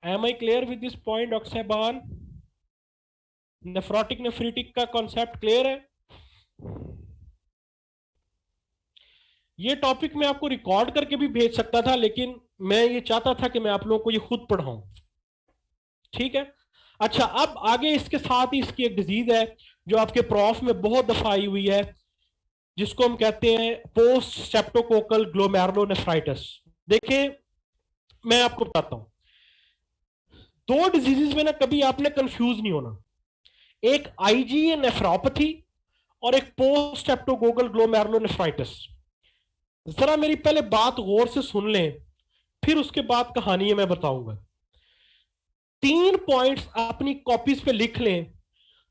Speaker 1: Am I clear with this point, doctor साहबान? नेफ्रोटिक नेफ्रीटिक का कॉन्सेप्ट क्लियर है? ये टॉपिक मैं आपको रिकॉर्ड करके भी भेज सकता था, लेकिन मैं ये चाहता था कि मैं आप लोगों को ये खुद पढ़ाऊं। ठीक है, अच्छा, अब आगे इसके साथ ही इसकी एक डिजीज है जो आपके प्रॉफ में बहुत दफा आई हुई है, जिसको हम कहते हैं पोस्ट स्ट्रेप्टोकोकल ग्लोमेरुलोनेफ्राइटिस। देखिए, मैं आपको बताता हूं, दो डिजीजेस में ना कभी आपने कंफ्यूज नहीं होना, एक आईजीए नेफ्रोपैथी और एक पोस्ट स्ट्रेप्टोकोकल ग्लोमेरुलोनेफ्राइटिस। जरा मेरी पहले बात गौर से सुन लें, फिर उसके बाद कहानी मैं बताऊंगा। 3 पॉइंट्स अपनी कॉपीज पे लिख लें।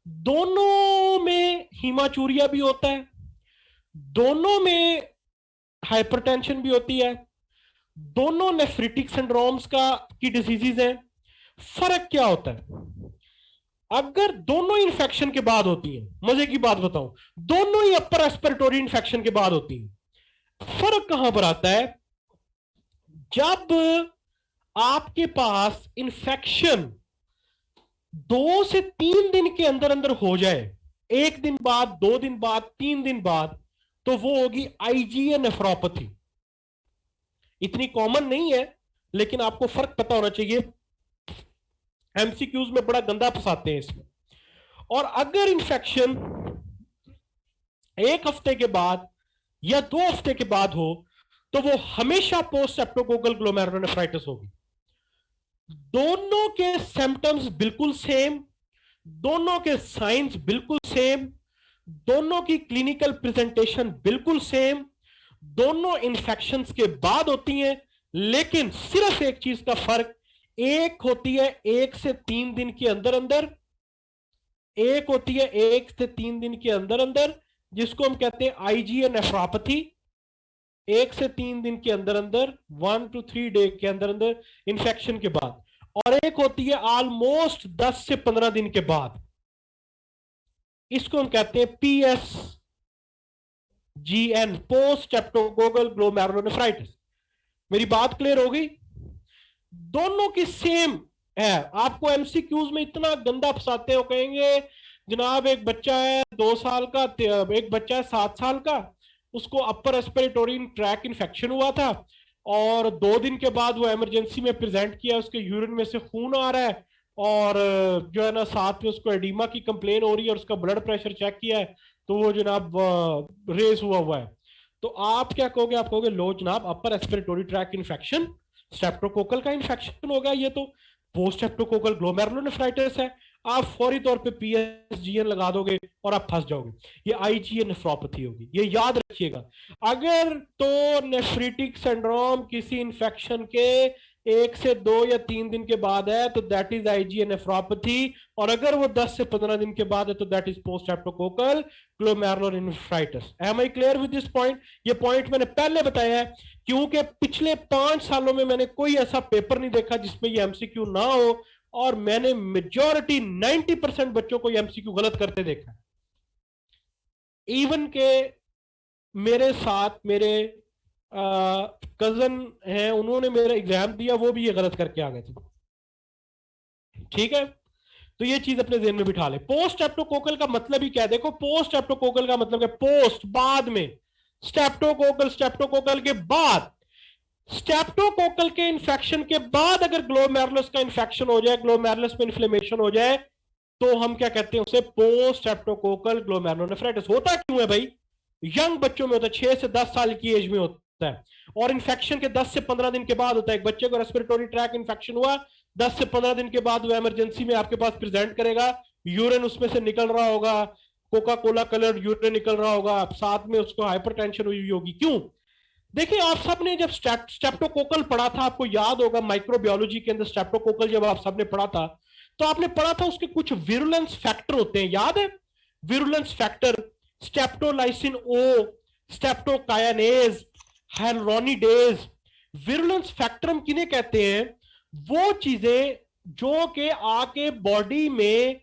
Speaker 1: दोनों में हीमाचूरिया भी होता है, दोनों में हाइपरटेंशन भी होती है, दोनों नेफ्रिटिक सिंड्रोम्स की डिजीजेज हैं। फर्क क्या होता है? अगर दोनों इन्फेक्शन के बाद होती हैं, मजे की बात बताऊं, दोनों ही अपर रेस्पिरेटरी इन्फेक्शन के बाद होती हैं। फर्क कहां पर आता है? जब आपके पास इन्फेक्शन 2 से 3 दिन के अंदर अंदर हो जाए, 1 दिन बाद, 2 दिन बाद, 3 दिन बाद, तो वो होगी आईजीए नेफ्रोपैथी। इतनी कॉमन नहीं है, लेकिन आपको फर्क पता होना चाहिए, एमसीक्यूज में बड़ा गंदा फंसाते हैं इसमें। और अगर इन्फेक्शन 1 हफ्ते के बाद या 2 हफ्ते के बाद हो तो वो हमेशा पोस्ट स्ट्रेप्टोकोकल ग्लोमेरुलोनेफ्राइटिस होगी। दोनों के सिम्टम्स बिल्कुल सेम, दोनों के साइंस बिल्कुल सेम, दोनों की क्लिनिकल प्रेजेंटेशन बिल्कुल सेम, दोनों इन्फेक्शंस के बाद होती हैं, लेकिन सिर्फ एक चीज का फर्क, एक होती है 1 से 3 दिन के अंदर अंदर, एक होती है 1 से 3 दिन के अंदर अंदर, जिसको हम कहते हैं आईजीए नेफ्रोपैथी। 1 से 3 दिन के अंदर अंदर, 1 to 3 डे के अंदर अंदर इन्फेक्शन के बाद, और एक होती है ऑलमोस्ट 10 से 15 दिन के बाद। इसको हम कहते हैं PS GN, post streptococcal glomerulonephritis. मेरी बात क्लियर हो गई? दोनों की सेम है। आपको एमसीक्यूज में इतना गंदा फंसाते हो, कहेंगे जनाब एक बच्चा है 2 साल का, एक बच्चा है 7 साल का, उसको अपर रेस्पिरेटोरी ट्रैक इन्फेक्शन हुआ था और 2 दिन के बाद वो इमरजेंसी में प्रेजेंट किया, उसके यूरिन में से खून आ रहा है और जो है ना साथ में उसको एडिमा की कंप्लेन हो रही है और उसका ब्लड प्रेशर चेक किया है तो वो जनाब रेस हुआ हुआ है। तो आप क्या कहोगे? आप कहोगे लो जनाब अपर रेस्पिरेटोरी ट्रैक इन्फेक्शन, स्ट्रेप्टोकोकल का इन्फेक्शन हो गया, ये तो पोस्ट स्ट्रेप्टोकोकल ग्लोमेरुलोनेफ्राइटिस है। आप फौरी तौर पे पीएसजीएन लगा दोगे और आप फंस जाओगे। ये आईजीएन नेफ्रोपैथी होगी, ये याद रखिएगा। अगर तो नेफ्रिटिक सिंड्रोम किसी इंफेक्शन के 1 से 2 या 3 दिन के बाद है तो दैट इज आईजीएन नेफ्रोपैथी, और अगर वो 10 से 15 दिन के बाद है तो that is post streptococcal glomerulonephritis. Am I clear with this point? ये पॉइंट मैंने पहले बताया है क्योंकि पिछले 5 सालों में मैंने कोई ऐसा पेपर नहीं देखा जिसमें ये एमसीक्यू ना हो, और मैंने मेजॉरिटी 90% बच्चों को एमसीक्यू गलत करते देखा है। इवन के मेरे साथ मेरे कजन हैं, उन्होंने मेरा एग्जाम दिया, वो भी ये गलत करके आ गए थे। ठीक है, तो ये चीज अपने ज़हन में बिठा ले। पोस्ट स्ट्रेप्टोकोकल का मतलब ही क्या है? देखो, पोस्ट स्ट्रेप्टोकोकल का मतलब है पोस्ट, बाद में, स्ट्रेप्टोकोकल, स्ट्रेप्टोकोकल के बाद, स्ट्रेप्टोकोकल के इन्फेक्शन के बाद अगर ग्लोमेरुलस का इन्फेक्शन हो जाए, ग्लोमेरुलस में इन्फ्लेमेशन हो जाए, तो हम क्या कहते हैं उसे? Post streptococcal glomerulonephritis. होता क्यों है भाई? यंग बच्चों में होता है, 6 से 10 साल की एज में होता है, और इन्फेक्शन के 10 से 15 दिन के बाद होता है। एक बच्चे को रेस्पिरेटोरी ट्रैक इन्फेक्शन हुआ, 10 से 15 दिन के बाद वो इमरजेंसी में आपके पास प्रेजेंट करेगा, यूरिन उसमें से निकल रहा होगा, कोका कोला कलर यूरिन निकल रहा होगा, साथ में उसको हाइपरटेंशन हुई होगी। क्यों? देखिए, आप सबने जब स्ट्रेप्टोकोकल पढ़ा था, आपको याद होगा माइक्रोबायोलॉजी के अंदर स्ट्रेप्टोकोकल जब आप सबने पढ़ा था, तो आपने पढ़ा था उसके कुछ विरुलेंस फैक्टर होते हैं, याद है? Virulence factor, streptolysin O, streptokinase, hyaluronidase. Virulence factor हम किन्हें कहते हैं? वो चीजें जो कि आके बॉडी में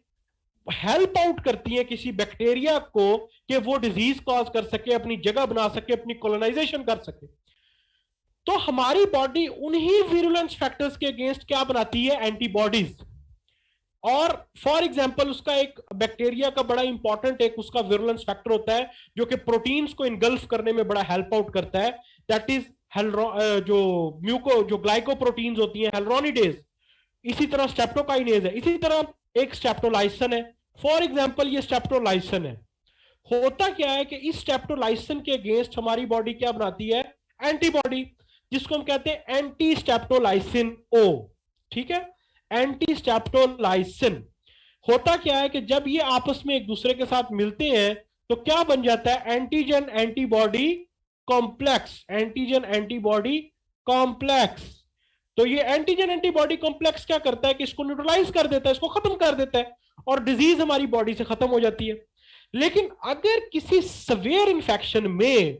Speaker 1: हेल्प आउट करती है किसी बैक्टीरिया को कि वो डिजीज कॉज कर सके, अपनी जगह बना सके, अपनी कॉलोनाइजेशन कर सके। तो हमारी बॉडी उन्हीं विरुलेंस फैक्टर्स के अगेंस्ट क्या बनाती है? एंटीबॉडीज। और फॉर एग्जांपल उसका एक बैक्टीरिया का बड़ा इंपॉर्टेंट एक उसका विरुलेंस फैक्टर होता है जो कि प्रोटीन्स को इनगल्फ करने में बड़ा हेल्प आउट करता है, दैट इज जो ग्लाइकोप्रोटीन्स होती हैं, हेलुरोनिडेज। इसी तरह स्ट्रेप्टोकाइनेज है, इसी तरह एक स्ट्रेप्टोलाइसिन है। फॉर एग्जांपल ये स्ट्रेप्टोलाइसिन है। होता क्या है कि इस स्ट्रेप्टोलाइसिन के अगेंस्ट हमारी बॉडी क्या बनाती है? एंटीबॉडी, जिसको हम कहते हैं एंटी स्ट्रेप्टोलाइसिन ओ। ठीक है, एंटी स्ट्रेप्टोलाइसिन। होता क्या है कि जब ये आपस में एक दूसरे के साथ मिलते हैं तो क्या बन जाता है? Antigen antibody complex, antigen antibody complex. तो ये एंटीजन एंटीबॉडी कॉम्प्लेक्स क्या करता है कि इसको न्यूट्रलाइज कर देता है, इसको खत्म कर देता है, और डिजीज हमारी बॉडी से खत्म हो जाती है। लेकिन अगर किसी सवेयर इंफेक्शन में,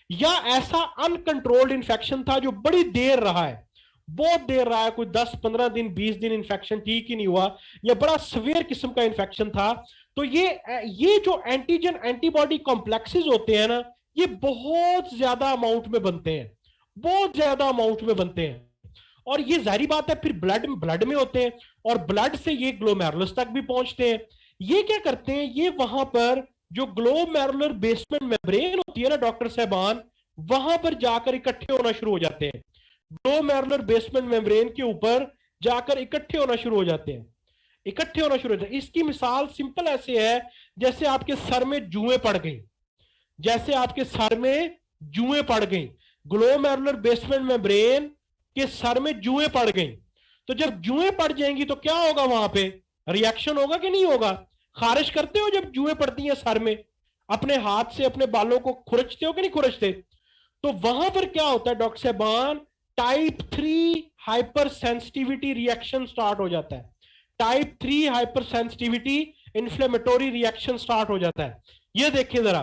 Speaker 1: या ऐसा अनकंट्रोल्ड इंफेक्शन था जो बड़ी देर रहा है, बहुत देर रहा है, कोई 10-15 दिन 20 दिन इंफेक्शन ठीक ही नहीं हुआ, या बड़ा सवेयर किस्म का इंफेक्शन था, तो ये जो एंटीजन एंटीबॉडी कॉम्प्लेक्सेस होते हैं ना, ये बहुत ज्यादा अमाउंट में बनते हैं, बहुत ज्यादा अमाउंट में बनते हैं। और ये जाहिर बात है फिर ब्लड में होते हैं, और ब्लड से ये ग्लोमेरुलस तक भी पहुंचते हैं। ये क्या करते हैं? ये वहां पर जो ग्लोमेरुलर बेसमेंट मेम्ब्रेन होती है ना डॉक्टर साहबान, वहां पर जाकर इकट्ठे होना शुरू हो जाते हैं। ग्लोमेरुलर बेसमेंट मेम्ब्रेन के ऊपर जाकर इकट्ठे होना शुरू हो जाते हैं, इकट्ठे होना शुरू हो जाते हैं। इसकी मिसाल सिंपल ऐसे है जैसे आपके सर में जुएं पड़ गई, जैसे आपके सर में जुएं पड़ गई, ग्लोमेरुलर बेसमेंट मेम्ब्रेन के सर में जुएं पड़ गई। तो जब जुएं पड़ जाएंगी तो क्या होगा? वहां पे रिएक्शन होगा कि नहीं होगा? खारिश करते हो जब जुएं पड़ती हैं सर में? अपने हाथ से अपने बालों को खुरचते हो कि नहीं खुरचते? तो वहां पर क्या होता है डॉक्टर साहबान? Type 3 hypersensitivity reaction start हो जाता है। Type 3 hypersensitivity inflammatory reaction start हो जाता है। ये देखिए जरा,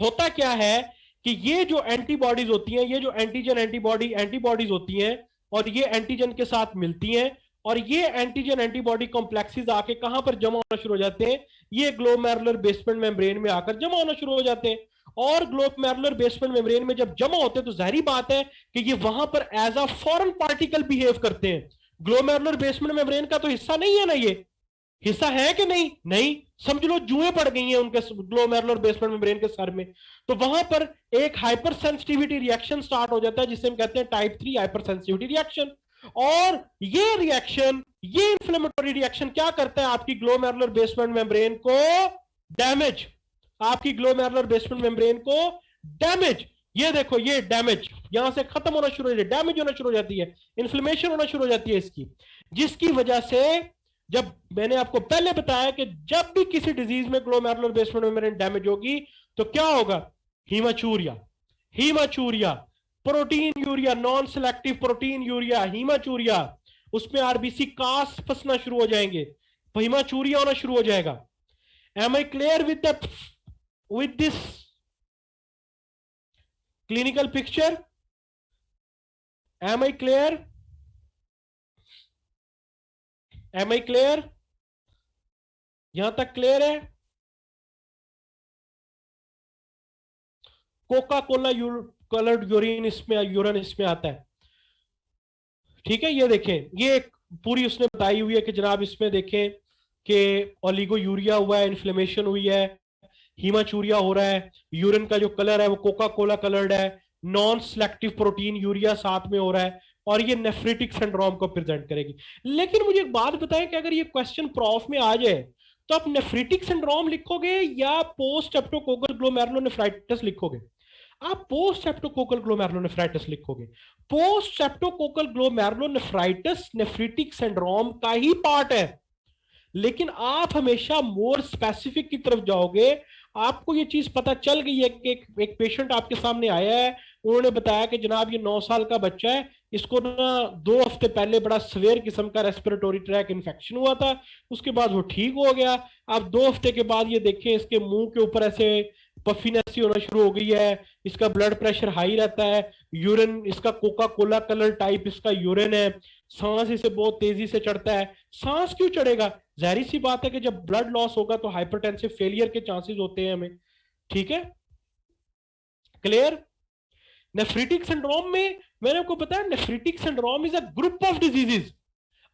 Speaker 1: होता क्या है कि ये जो एंटीबॉडीज होती हैं, ये जो एंटीजन एंटीबॉडीज होती हैं, और ये एंटीजन के साथ मिलती हैं, और ये एंटीजन एंटीबॉडी कॉम्प्लेक्सेस आके कहां पर जमा होना शुरू हो जाते हैं? ये ग्लोमेरुलर बेसमेंट मेम्ब्रेन में आकर जमा होना शुरू हो जाते हैं। और ग्लोमेरुलर बेसमेंट मेम्ब्रेन में जब जमा होते हैं तो जाहिर बात है कि ये वहां पर as a foreign particle behave करते हैं। ग्लोमेरुलर बेसमेंट मेम्ब्रेन का तो हिस्सा नहीं है ना, ये हिस्सा है कि नहीं? नहीं, समझ लो जुएं पड़ गई हैं उनके ग्लोमेरुलर बेसमेंट मेम्ब्रेन के सर में। तो वहां पर एक हाइपर सेंसिटिविटी रिएक्शन स्टार्ट हो जाता है जिसे हम कहते हैं टाइप 3 हाइपर सेंसिटिविटी रिएक्शन। और ये रिएक्शन, ये इंफ्लेमेटरी रिएक्शन क्या करता है? आपकी ग्लोमेरुलर बेसमेंट मेम्ब्रेन को डैमेज, आपकी ग्लोमेरुलर बेसमेंट मेम्ब्रेन को डैमेज। ये देखो, ये डैमेज यहां से खत्म होना शुरू हो जाती है, डैमेज होना शुरू हो जाती है, इन्फ्लेमेशन होना शुरू हो जाती है इसकी, जिसकी वजह से जब मैंने आपको पहले बताया कि जब भी किसी डिजीज में ग्लोमेरुलर बेसमेंट मेम्ब्रेन डैमेज होगी तो क्या होगा? Haematuria, haematuria, proteinuria, non selective proteinuria, haematuria, उसमें आरबीसी कास फंसना शुरू हो जाएंगे, हीमाचूरिया होना शुरू हो जाएगा। Am I clear with this clinical picture? Am I clear? Am I clear? यहां तक क्लियर है? कोका कोला कलर्ड यूरिन इसमें आता है। ठीक है, ये देखें, ये एक पूरी उसने बताई हुई है कि जनाब इसमें देखें कि ओलिगो यूरिया हुआ है, इन्फ्लेमेशन हुई है, हीमाचूरिया हो रहा है, यूरिन का जो कलर है वो कोका कोला कलर्ड है, नॉन सिलेक्टिव प्रोटीन यूरिया साथ में हो रहा है, और ये नेफ्रिटिक सिंड्रोम को प्रेजेंट करेगी। लेकिन मुझे एक बात बताएं कि अगर ये क्वेश्चन प्रॉफ में आ जाए तो आप नेफ्रिटिक सिंड्रोम लिखोगे या पोस्ट स्ट्रेप्टोकोकल ग्लोमेरुलोनेफ्राइटिस लिखोगे? आप पोस्ट स्ट्रेप्टोकोकल ग्लोमेरुलोनेफ्राइटिस लिखोगे। Post streptococcal glomerulonephritis nephritic syndrome का ही पार्ट है, लेकिन आप हमेशा मोर स्पेसिफिक की तरफ जाओगे। आपको ये चीज पता चल गई है कि एक पेशेंट आपके सामने आया है, उन्होंने बताया कि जनाब ये 9 साल का बच्चा है, इसको ना 2 हफ्ते पहले बड़ा सवेयर किस्म का रेस्पिरेटरी ट्रैक इन्फेक्शन हुआ था, उसके बाद वो ठीक हो गया। अब 2 हफ्ते के बाद ये देखें इसके मुंह के ऊपर ऐसे पफिनेस होना शुरू हो गई है, इसका ब्लड प्रेशर हाई रहता है, यूरिन इसका कोका कोला कलर टाइप इसका यूरिन है, सांस इसे बहुत तेजी से चढ़ता है। सांस क्यों चढ़ेगा? जाहिर सी बात है कि जब ब्लड लॉस होगा तो हाइपरटेंसिव फेलियर के चांसेस होते हैं हमें। ठीक है, क्लियर? नेफ्रिटिक सिंड्रोम में मैंने आपको बताया, nephritic syndrome is a group of diseases.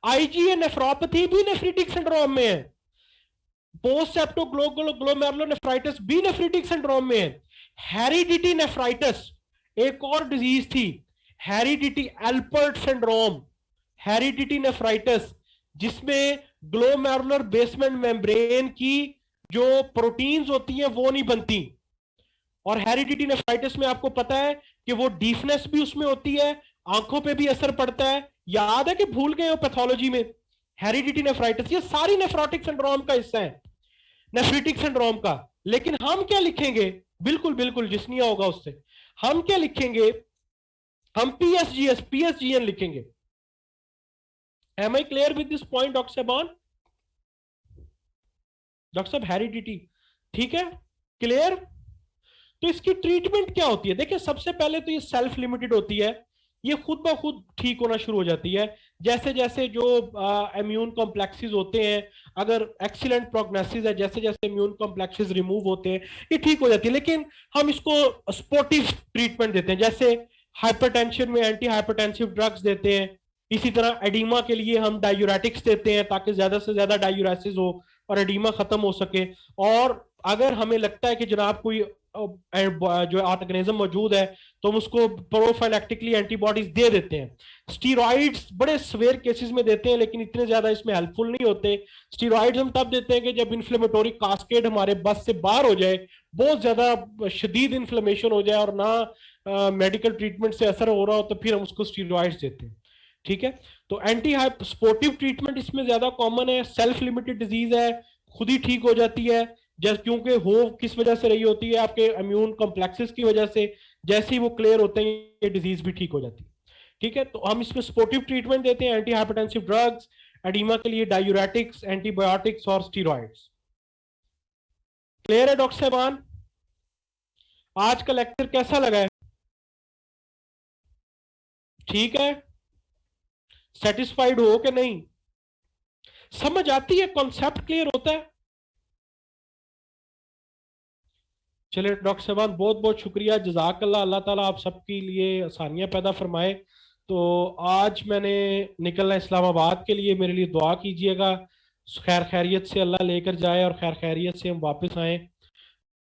Speaker 1: IgA nephropathy भी नेफ्रिटिक सिंड्रोम में है, पोस्ट ग्लोमेरुलोनेफ्राइटिस भी नेफ्रिटिक सिंड्रोम में है। हेरिडिटी नेफ्राइटिस एक और डिजीज थी, हेरिडिटी एल्पर्ट सिंड्रोम, हेरिडिटी नेफ्राइटिस, जिसमें ग्लोमेरुलर बेसमेंट मेम्ब्रेन की जो प्रोटीन्स होती हैं वो नहीं बनती। और हेरिडिटी नेफ्राइटिस में आपको पता है कि वो डीफनेस भी उसमें होती है, आंखों पे भी असर पड़ता है। याद है कि भूल गए हो पैथोलॉजी में? हेरिडिटी नेफ्राइटिस ये सारी नेफ्रोटिक सिंड्रोम का हिस्सा है, नेफ्रिटिक सिंड्रोम का। लेकिन हम क्या लिखेंगे? बिल्कुल बिल्कुल जिसनिया होगा उससे, हम क्या लिखेंगे? हम पीएसजीएन लिखेंगे। Am I clear with this point doctor साहबान? डॉक्टर साहब हेरिडिटी, ठीक है, क्लियर? तो इसकी ट्रीटमेंट क्या होती है? देखिए, सबसे पहले तो ये सेल्फ लिमिटेड होती है, ये खुद ब खुद ठीक होना शुरू हो जाती है। जैसे जैसे जो इम्यून कॉम्प्लेक्सेस होते हैं, अगर एक्सीलेंट प्रोग्नोसिस है, जैसे जैसे इम्यून कॉम्प्लेक्सेस रिमूव होते हैं ये ठीक हो जाती है। लेकिन हम इसको सपोर्टिव ट्रीटमेंट देते हैं, जैसे हाइपरटेंशन में एंटी हाइपरटेंसिव ड्रग्स देते हैं, इसी तरह एडीमा के लिए हम डायूरेटिक्स देते हैं ताकि ज्यादा से ज्यादा डायूरेसिस हो और एडीमा खत्म हो सके। और अगर हमें लगता है कि जनाब कोई जो ऑर्गेनिज्म मौजूद है तो हम उसको प्रोफाइलैक्टिकली एंटीबॉडीज दे देते हैं। स्टीरॉइड्स बड़े सवेयर केसेस में देते हैं, लेकिन इतने ज्यादा इसमें हेल्पफुल नहीं होते। स्टीरॉइड्स हम तब देते हैं कि जब इन्फ्लेमेटोरी कास्केड हमारे बस से बाहर हो जाए, बहुत ज्यादा शदीद इन्फ्लेमेशन हो जाए और ना मेडिकल ट्रीटमेंट से असर हो रहा हो, तो फिर हम उसको स्टीरॉइड्स देते हैं। ठीक है, तो एंटी सपोर्टिव ट्रीटमेंट इसमें ज्यादा कॉमन है। सेल्फ लिमिटेड डिजीज है, खुद ही ठीक हो जाती है, जैसे क्योंकि हो किस वजह से रही होती है? आपके इम्यून कॉम्प्लेक्सेस की वजह से। जैसे ही वो क्लियर होते हैं ये डिजीज भी ठीक हो जाती है। ठीक है, तो हम इसमें सपोर्टिव ट्रीटमेंट देते हैं, एंटी हाइपरटेंसिव ड्रग्स, एडीमा के लिए डायूरेटिक्स, एंटीबायोटिक्स और स्टीरॉइड्स। क्लियर है डॉक्टर साहबान? आज का लेक्चर कैसा लगा है? ठीक है, सेटिस्फाइड हो कि नहीं? समझ आती है? कॉन्सेप्ट क्लियर होता है? चलिए डॉक्टर साहबान, बहुत बहुत शुक्रिया, जजाकल्ला, अल्लाह ताला आप सबके लिए आसानियां पैदा फरमाए। तो आज मैंने निकलना है इस्लामाबाद के लिए, मेरे लिए दुआ कीजिएगा, खैर खैरियत से अल्लाह लेकर जाए और खैर खैरियत से हम वापस आए।